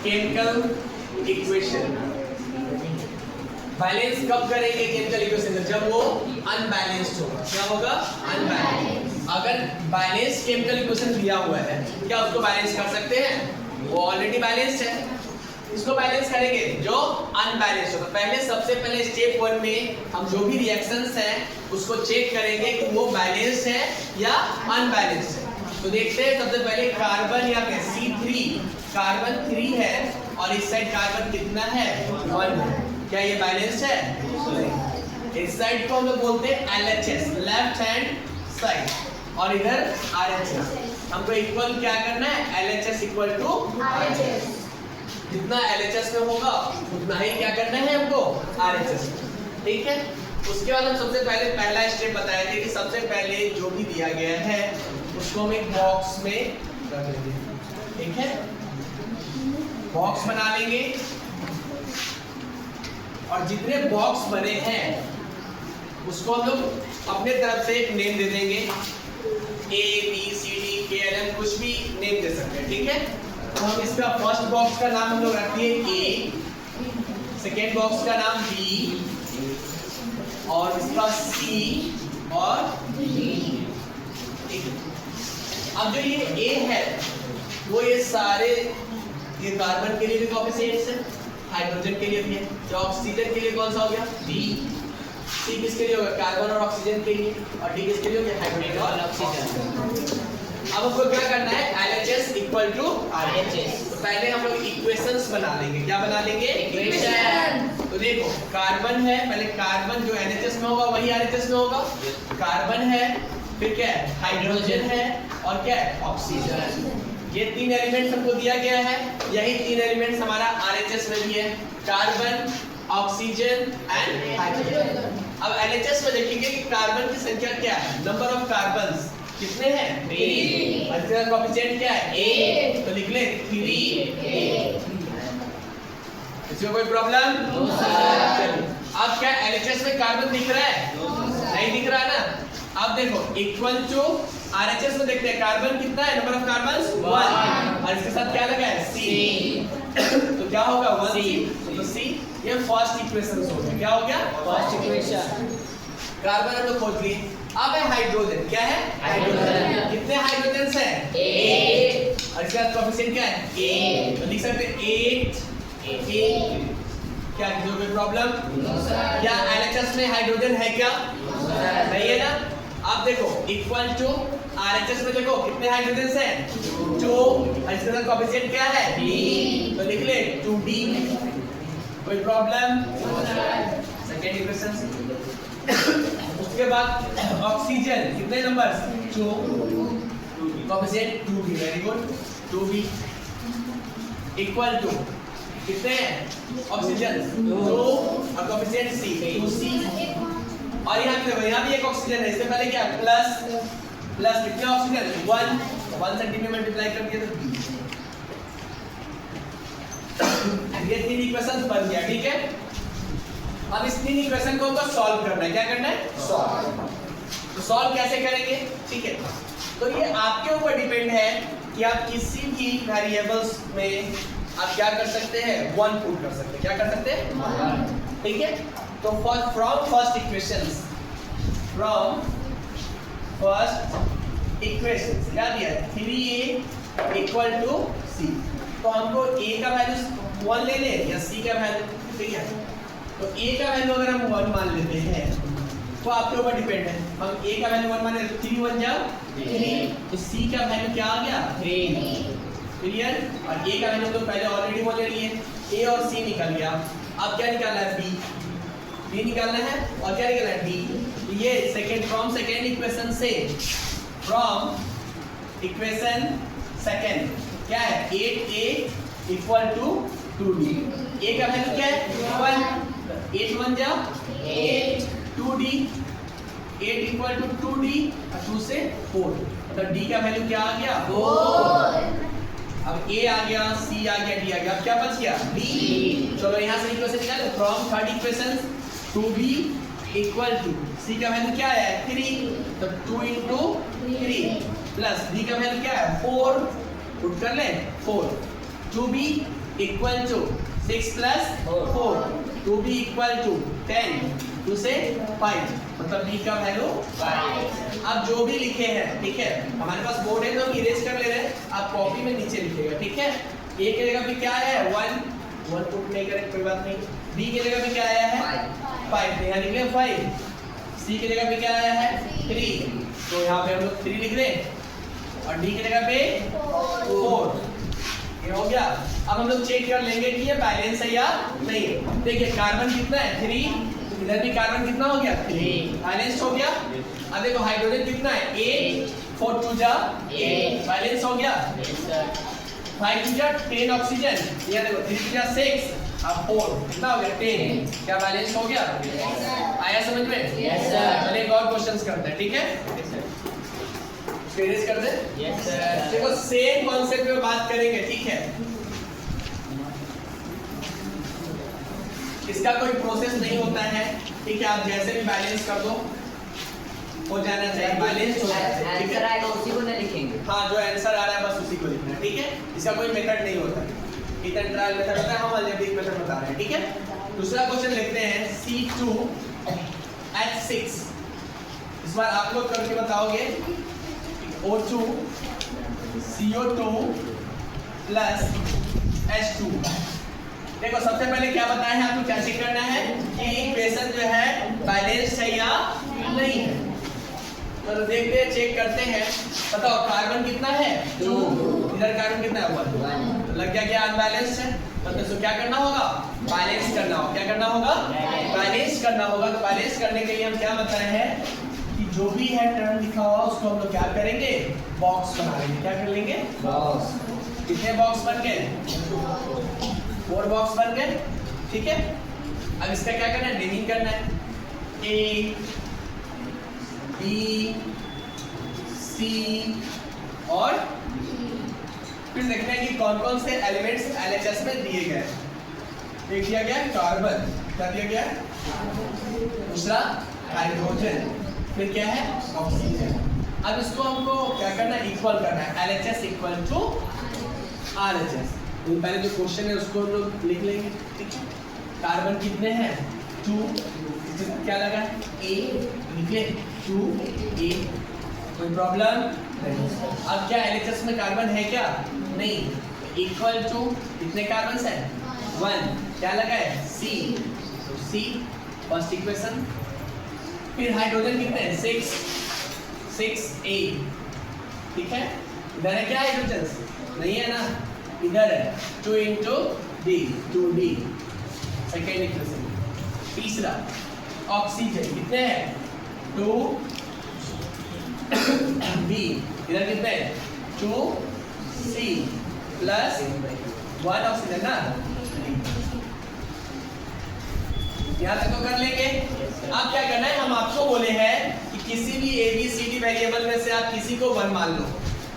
Chemical equation. Balance कब करेंगे chemical equation? जब वो अनबैलेंस्ड होगा। क्या होगा? अनबैलेंस्ड। अगर बैलेंस केमिकल इक्वेशन दिया हुआ है, क्या उसको बैलेंस कर सकते हैं? वो ऑलरेडी बैलेंस्ड है। इसको बैलेंस करेंगे जो अनबैलेंस्ड होगा। पहले सबसे पहले स्टेप 1 में हम जो भी रिएक्शंस हैं उसको चेक करेंगे कि वो बैलेंस्ड है या अनबैलेंस्ड है। तो देखते हैं सबसे पहले कार्बन या C3, कार्बन 3 है और इस साइड कार्बन कितना है? 1 है। क्या ये बैलेंस्ड है? नहीं। इस साइड को हम लोग बोलते हैं LHS, लेफ्ट हैंड साइड, और इधर RHS। हमको इक्वल क्या करना है? LHS equal to RHS। जितना LHS में होगा उतना ही क्या करना है हमको? RHS। ठीक है। उसके बाद हम सबसे पहले पहला स्टेप बताए थे कि सबसे पहले जो भी दिया गया है उसको हम एक बॉक्स में रख लेंगे। ठीक है, बॉक्स बना लेंगे और जितने बॉक्स बने हैं उसको हम लोग अपने तरफ से एक नेम दे देंगे। A, B, C, D, K, L, M, कुछ भी नेम दे सकते हैं। ठीक है। तो हम इसका फर्स्ट बॉक्स का नाम हम लोग रखते हैं A, सेकेंड बॉक्स का नाम B, और इसका C और D। अब जो ये A है वो ये सारे ये कार्बन के लिए भी कोएफिशिएंट्स है, हाइड्रोजन के लिए भी है। जो ऑक्सीजन के लिए कौन सा हो गया? D। C किसके लिए होगा? कार्बन और ऑक्सीजन के लिए। और D किसके लिए हो गया? हाइड्रोजन और ऑक्सीजन। अब हमको क्या करना है? LHS equal to RHS। तो पहले हम लोग इक्वेशंस बना लेंगे। क्या बना लेंगे? इक्वेशन। तो देखो कार्बन है, पहले कार्बन जो NHS में होगा वही RHS में होगा। कार्बन है, फिर क्या है? हाइड्रोजन है, और क्या है? ऑक्सीजन है। ये 3 एलिमेंट्स हमको दिया गया है। यही 3 एलिमेंट्स हमारा RHS में भी है, कार्बन, ऑक्सीजन एंड हाइड्रोजन। अब LHS में देखेंगे कि कार्बन की संख्या क्या है? नंबर ऑफ कार्बन्स कितने हैं? 3। और इसका कोएफिशिएंट क्या है? 8। तो लिख ले 3A। इसमें कोई प्रॉब्लम? No sir. अब क्या LHS में कार्बन दिख रहा है? नहीं दिख रहा है ना। अब देखो इक्वल टू RHS में देखते हैं कार्बन कितना है? नंबर ऑफ कार्बन्स 1, और इसके साथ क्या लगा है? C। तो क्या होगा? 1C। तो C ये फर्स्ट इक्वेशन हो गया। क्या हो गया? First equation. कार्बन हम लोग खोज लिए। अब है हाइड्रोजन। क्या है? हाइड्रोजन। कितने हाइड्रोजन्स हैं? 8। और इसका कोएफिशिएंट क्या है? 8। तो लिख सकते हैं 8। क्या कोई प्रॉब्लम? No sir. क्या LHS में हाइड्रोजन है क्या? No sir. नहीं है ना। अब देखो इक्वल टू RHS में देखो कितने हाइड्रोजन्स हैं? 2। और इसका कोएफिशिएंट क्या है? D। तो लिख ले 2D। कोई problem? No sir. Second equation. उसके बाद ऑक्सीजन कितने numbers? 2। Coefficient 2B। Very good. 2B equal to कितने हैं? ऑक्सीजन 2 और कोएफिशिएंट C 2C। और यहाँ भी एक ऑक्सीजन है। इससे पहले क्या? प्लस कितने ऑक्सीजन? 1 सेंटीमीटर मल्टीप्लाई कर दिया तो ये 3 इक्वेशंस बन गया। ठीक है। अब इस 3 इक्वेशन को हमको सॉल्व करना है। क्या करना है? सॉल्व। तो सॉल्व कैसे करेंगे? ठीक है, तो ये आपके ऊपर डिपेंड है कि आप किसी भी वेरिएबल्स में आप क्या कर सकते हैं? 1 पुट कर सकते हैं। क्या कर सकते हैं? ठीक है। तो फ्रॉम फर्स्ट इक्वेशंस क्या दिया है? 3A equal to C। तो हमको A का वैल्यू 1 ले लें या C का वैल्यू? ठीक है। तो A का वैल्यू अगर हम 1 मान लेते हैं तो आपके ऊपर डिपेंड है। हम A का वैल्यू 1 माने तो 3 बन जाओ 3। तो C का वैल्यू क्या आ गया? 3। क्लियर। और A का वैल्यू तो पहले ऑलरेडी बोल लिए, A और C निकल गया। अब क्या निकालना है? B निकालना है। और क्या निकालना है? D। ये फ्रॉम सेकेंड इक्वेशन से, फ्रॉम इक्वेशन सेकेंड क्या है? 8A equal to 2D। A का वैल्यू क्या है? 1। 8 बन जाओ 8। 2D 8 इक्वल टू 2D और 2 से 4। तो D का वैल्यू क्या आ गया? 4। अब A आ गया, C आ गया, D आ गया। अब क्या बच गया? D। चलो यहाँ से इक्वेशन निकालो। From third equation 2B equal to C का वैल्यू क्या है? 3। तो 2 into 3 प्लस D का वैल्यू क्या है? 4। पुट कर ले 4। 2B equal to 6 plus 4, 2b equal to 10, 2 से 5, मतलब b का वैल्यू 5। अब जो भी लिखे हैं, ठीक है, हमारे पास बोर्ड है तो हम इरेज कर ले रहे हैं, आप कॉपी में नीचे लिखिएगा, ठीक है। a की जगह पे क्या आया है 1 पुट नहीं करें कोई बात नहीं। b की जगह पे क्या आया है 5, तो यहाँ लिख लें 5। c की जगह पे क्या आया है 3, तो यहाँ पे हम लोग 3 लिख दें और d की जगह पे 4। ये हो गया। अब हम लोग चेक कर लेंगे कि ये बैलेंस है या नहीं। देखिए कार्बन कितना है 3, इधर भी कार्बन कितना हो गया 3, बैलेंस हो गया। अब देखो हाइड्रोजन कितना है 8, 4 2 जा 8, बैलेंस हो गया। 5 2 जा 10 ऑक्सीजन, ये देखो 3 2 जा 6, अब 4 कितना हो गया 10, क्या बैलेंस हो गया? आया समझ में? Yes sir. चलिए एक और क्वेश्चंस करते हैं, ठीक है, फिनिश कर दे। Yes sir. देखो सेम कॉन्सेप्ट पे बात करेंगे, ठीक है। इसका कोई प्रोसेस नहीं होता है, ठीक है, आप जैसे भी बैलेंस कर दो हो जाना चाहिए, बैलेंस हो जाना चाहिए, ठीक आंसर है। आएगा उसी को ना लिखेंगे। हाँ, जो आंसर आ रहा है बस उसी को लिखना है, ठीक है। इसका कोई मेथड नहीं होता, इधर ट्रायल मेथड होता है, हम अलजेब्रिक मेथड बता रहे हैं, ठीक है। दूसरा क्वेश्चन लिखते हैं C2H6। इस बार आप लोग करके बताओगे O2 CO2 प्लस H2। देखो सबसे पहले क्या बताया है आपको, क्या चेक करना है कि इक्वेशन जो है बैलेंस है या नहीं है। तो देखते हैं, चेक करते हैं। बताओ कार्बन कितना है 2, इधर कार्बन कितना है 1, तो लग गया क्या अनबैलेंस है। मतलब तो क्या करना होगा, बैलेंस करना होगा। क्या करना होगा, बैलेंस करना होगा। तो बैलेंस करने के लिए हम क्या बता रहे हैं कि जो भी है टर्म लिखा हुआ उसको हम लोग क्या करेंगे, बॉक्स बना लेंगे। क्या कर लेंगे, बॉक्स। कितने बॉक्स बन गए 4 बॉक्स बन गए, ठीक है। अब इसका क्या करना है, नेमिंग करना है। A B C और फिर देखना है कि कौन कौन से एलिमेंट्स LHS में दिए गए। एक दिया गया कार्बन, क्या दिया गया, दूसरा हाइड्रोजन, फिर क्या है ऑक्सीजन। अब इसको हमको क्या करना है, इक्वल करना है, LHS इक्वल टू RHS। तो पहले जो क्वेश्चन है उसको हम लोग लिख लेंगे, ठीक है। कार्बन कितने हैं 2, क्या लगा है A, लिख ले 2A, कोई प्रॉब्लम नहीं। अब क्या LHS में कार्बन है क्या, नहीं, इक्वल टू कितने कार्बन है 1, क्या लगा है C, तो C फर्स्ट इक्वेशन। फिर हाइड्रोजन कितने हैं 6A, ठीक है। इधर है क्या हाइड्रोजन, नहीं है ना, इधर है 2 into D, 2D, second equation. तीसरा ऑक्सीजन कितने हैं 2B, इधर कितने हैं 2C प्लस 1 ऑक्सीजन ना, यहाँ तक तो कर लेंगे। अब क्या करना है, हम आपको बोले हैं कि किसी भी ABCD वेरिएबल में से आप किसी को 1 मान लो,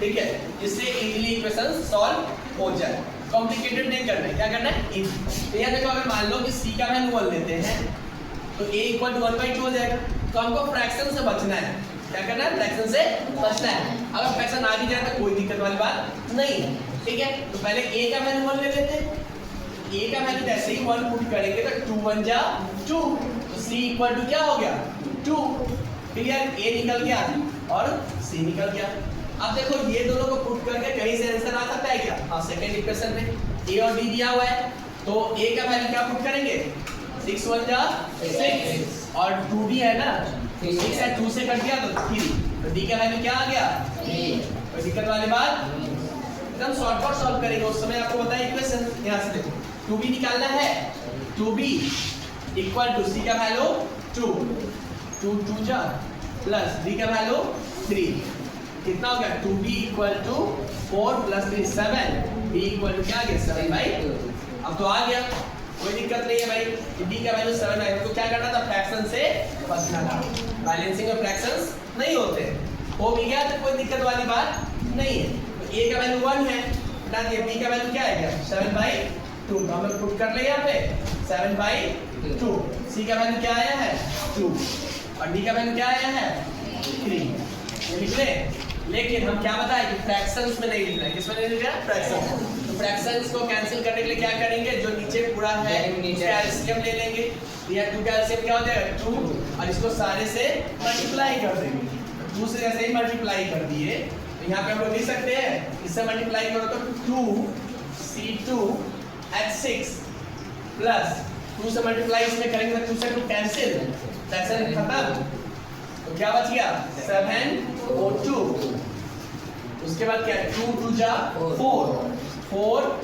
ठीक है, जिससे इजीली इक्वेशन सॉल्व हो जाए। कॉम्प्लिकेटेड नहीं करना है, क्या करना है तो यहाँ देखो, अगर मान लो कि C का वैल्यू 1 लेते हैं तो A इक्वल टू 1/2 हो जाएगा। तो हमको फ्रैक्शन से बचना है, क्या करना है, फ्रैक्शन से बचना है। अगर फ्रैक्शन आ भी जाए तो कोई दिक्कत वाली बात नहीं है, ठीक है। तो पहले A का वैल्यू 1 ले लेते हैं। A का वैल्यू जैसे ही 1 पुट करेंगे तो 2 1 जा 2, तो C इक्वल टू क्या हो गया 2, क्लियर। A निकल गया और C निकल गया। अब देखो ये दोनों को पुट करके कहीं से आंसर आ सकता है क्या, हाँ, सेकंड इक्वेशन में A और D दिया हुआ है, तो A का वैल्यू क्या पुट करेंगे 6 1 जा 6 और 2D है ना, 6 है 2 से कट गया तो 3, तो D का वैल्यू क्या आ गया 3। कोई दिक्कत वाली बात, एकदम शॉर्टकट सॉल्व करेंगे। उस समय आपको बताया इक्वेशन, यहाँ से देखो 2B निकालना है, 2B इक्वल टू C का वैल्यू 2, 2 2 जा प्लस D का वैल्यू 3, कितना हो गया 2B equal to 4 plus 3 7, B equal to क्या आ गया 7/2। अब तो आ गया, कोई दिक्कत नहीं है भाई, D का वैल्यू 7 है। तो क्या करना था, फ्रैक्शन से बचना था। बैलेंसिंग में फ्रैक्शंस नहीं होते, हो भी गया तो कोई दिक्कत वाली बात नहीं है। तो A का वैल्यू 1 है ना, B का वैल्यू क्या है 7/2, तो हम लोग पुट कर ले यहाँ पे 7/2। C का वैल्यू क्या आया है 2 और D का वैल्यू क्या आया है 3, ये लिख ले। लेकिन हम क्या बताएं कि फ्रैक्शंस में नहीं लिख रहे हैं, किसमें नहीं लिख रहे हैं, फ्रैक्शंस। तो फ्रैक्शंस को कैंसिल करने के लिए क्या करेंगे, जो नीचे पूरा है कैल्शियम ले लेंगे, ये 2 कैल्शियम क्या हो जाएगा 2, और इसको सारे से मल्टीप्लाई कर देंगे। 2 से जैसे ही मल्टीप्लाई कर दिए तो यहाँ पे हम लोग लिख सकते हैं, इससे मल्टीप्लाई करो तो 2C2H6 प्लस 2 से मल्टीप्लाई इसमें करेंगे तो 2 से 2 कैंसिल, फ्रैक्शन खत्म, तो क्या बच गया 7O2। उसके बाद क्या 2 2 जा 4